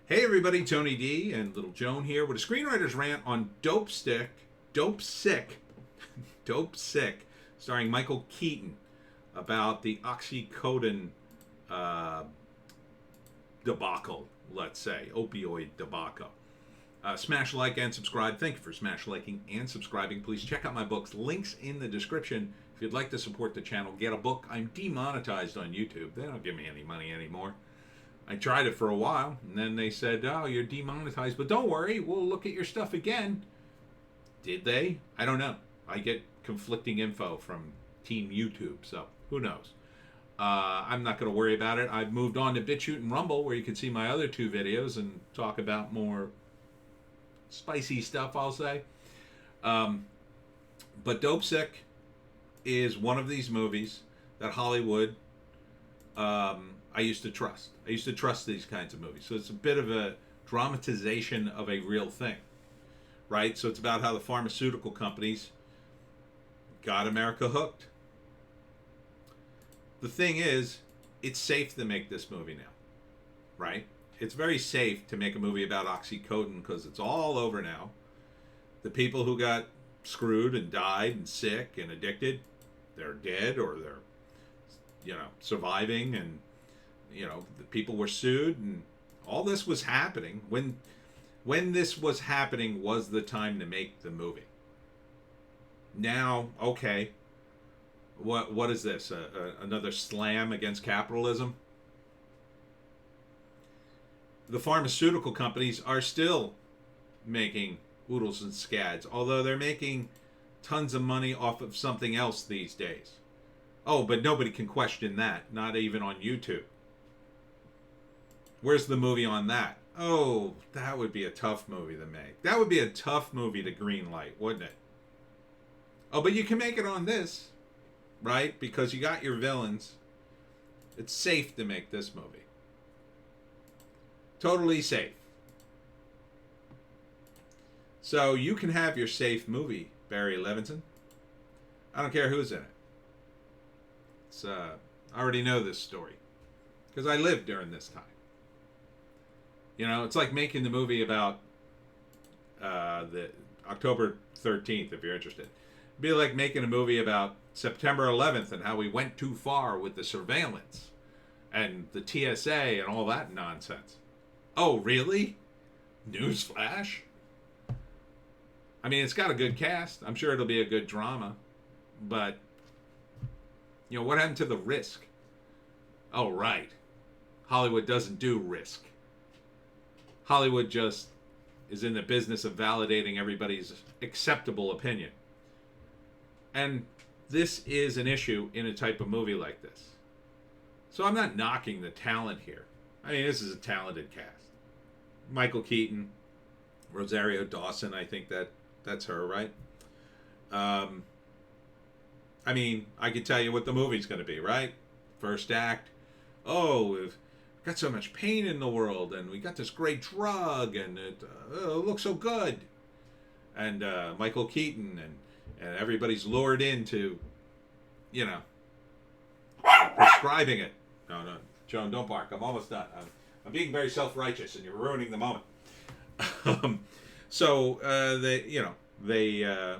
Hey everybody, Tony D and Little Joan here with a Screenwriter's Rant on Dopesick, Dopesick, starring Michael Keaton, about the oxycodone uh, debacle, let's say, opioid debacle. Smash like and subscribe. Thank you for smash liking and subscribing. Please check out my books. Links in the description. If you'd like to support the channel, get a book. I'm demonetized on YouTube. They don't give me any money anymore. I tried it for a while, and then they said, oh, you're demonetized, but don't worry, we'll look at your stuff again. Did they? I don't know. I get conflicting info from Team YouTube, so who knows. I'm not going to worry about it. I've moved on to Bitchute and Rumble, where you can see my other two videos and talk about more spicy stuff, I'll say. But Dopesick is one of these movies that Hollywood I used to trust. I used to trust these kinds of movies. So it's a bit of a dramatization of a real thing, right? So it's about how the pharmaceutical companies got America hooked. The thing is, it's safe to make this movie now, right? It's very safe to make a movie about oxycodone because it's all over now. The people who got screwed and died and sick and addicted, they're dead or they're, surviving, and the people were sued, and all this was happening. When this was happening was the time to make the movie. Now, okay, what is this? Another slam against capitalism? The pharmaceutical companies are still making oodles and scads, although they're making tons of money off of something else these days. Oh, but nobody can question that, not even on YouTube. Where's the movie on that? Oh, that would be a tough movie to make. That would be a tough movie to greenlight, wouldn't it? Oh, but you can make it on this, right? Because you got your villains. It's safe to make this movie. Totally safe. So you can have your safe movie, Barry Levinson. I don't care who's in it. I already know this story because I lived during this time. It's like making the movie about the October 13th, if you're interested. It'd be like making a movie about September 11th and how we went too far with the surveillance and the TSA and all that nonsense. Oh, really? Newsflash? I mean, it's got a good cast. I'm sure it'll be a good drama. But, what happened to the risk? Oh, right. Hollywood doesn't do risk. Hollywood just is in the business of validating everybody's acceptable opinion. And this is an issue in a type of movie like this. So I'm not knocking the talent here. I mean, this is a talented cast. Michael Keaton, Rosario Dawson, I think that's her, right? I mean, I can tell you what the movie's going to be, right? First act. Oh, we've got so much pain in the world, and we got this great drug, and it looks so good. And Michael Keaton, and everybody's lured into, prescribing it. No, Joan, don't bark. I'm almost done. I'm being very self-righteous, and you're ruining the moment. So they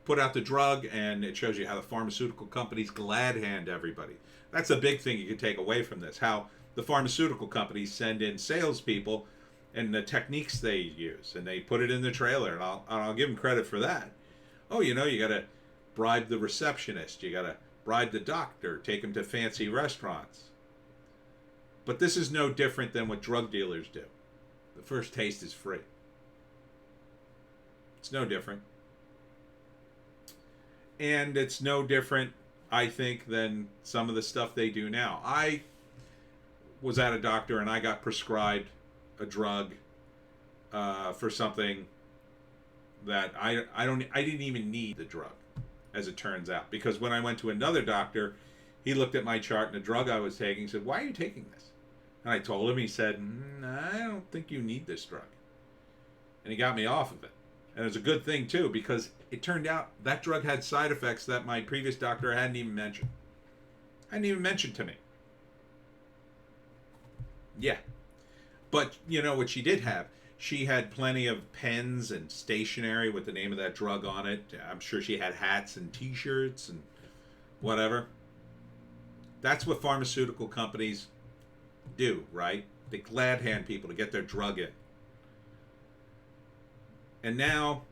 put out the drug, and it shows you how the pharmaceutical companies glad hand everybody. That's a big thing you can take away from this, how the pharmaceutical companies send in salespeople and the techniques they use, and they put it in the trailer, and I'll give them credit for that. Oh, you got to bribe the receptionist, you got to bribe the doctor, take them to fancy restaurants. But this is no different than what drug dealers do. The first taste is free. It's no different. And it's no different, I think, than some of the stuff they do now. I was at a doctor and I got prescribed a drug for something that I didn't even need the drug, as it turns out. Because when I went to another doctor, he looked at my chart and the drug I was taking, said, "Why are you taking this?" And I told him. He said, "I don't think you need this drug." And he got me off of it. And it was a good thing too, because it turned out that drug had side effects that my previous doctor hadn't even mentioned. To me. Yeah. But you know what she did have? She had plenty of pens and stationery with the name of that drug on it. I'm sure she had hats and T-shirts and whatever. That's what pharmaceutical companies do, right? They glad hand people to get their drug in. And now,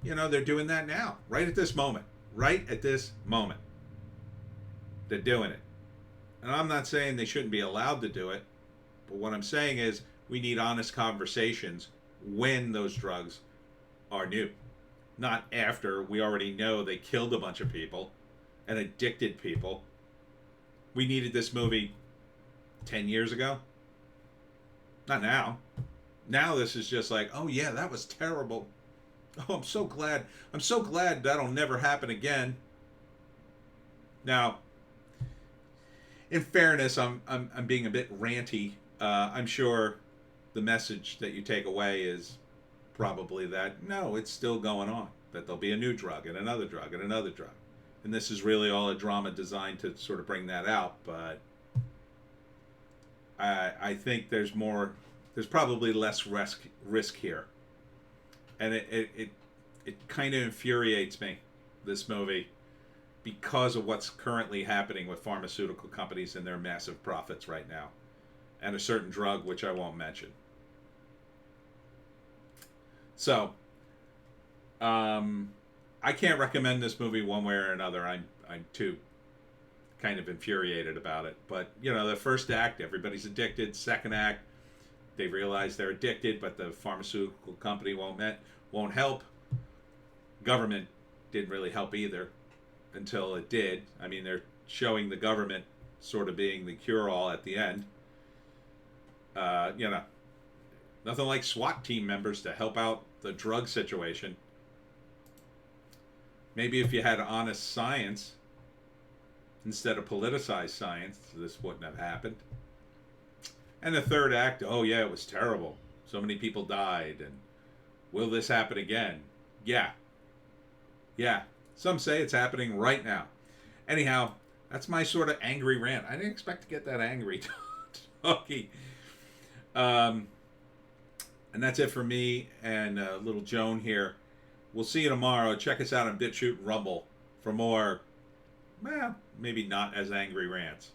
you know, they're doing that now, right at this moment. Right at this moment. They're doing it. And I'm not saying they shouldn't be allowed to do it, but what I'm saying is we need honest conversations when those drugs are new. Not after we already know they killed a bunch of people and addicted people. We needed this movie 10 years ago. Not now. Now this is just like, oh yeah, that was terrible. Oh, I'm so glad. I'm so glad that'll never happen again. Now, in fairness, I'm being a bit ranty. I'm sure the message that you take away is probably that no, it's still going on. That there'll be a new drug and another drug and another drug, and this is really all a drama designed to sort of bring that out. But I think there's more. There's probably less risk here, and it kind of infuriates me, this movie, because of what's currently happening with pharmaceutical companies and their massive profits right now, and a certain drug which I won't mention. So, I can't recommend this movie one way or another. I'm too kind of infuriated about it. But you know, the first act, everybody's addicted. Second act, they realize they're addicted, but the pharmaceutical company won't help. Government didn't really help either until it did. I mean, they're showing the government sort of being the cure-all at the end. You know, nothing like SWAT team members to help out the drug situation. Maybe if you had honest science instead of politicized science, this wouldn't have happened. And the third act, oh yeah, it was terrible. So many people died, and will this happen again? Yeah. Yeah. Some say it's happening right now. Anyhow, that's my sort of angry rant. I didn't expect to get that angry talking. And that's it for me and little Joan here. We'll see you tomorrow. Check us out on Bitchute and Rumble for more, well, maybe not as angry rants.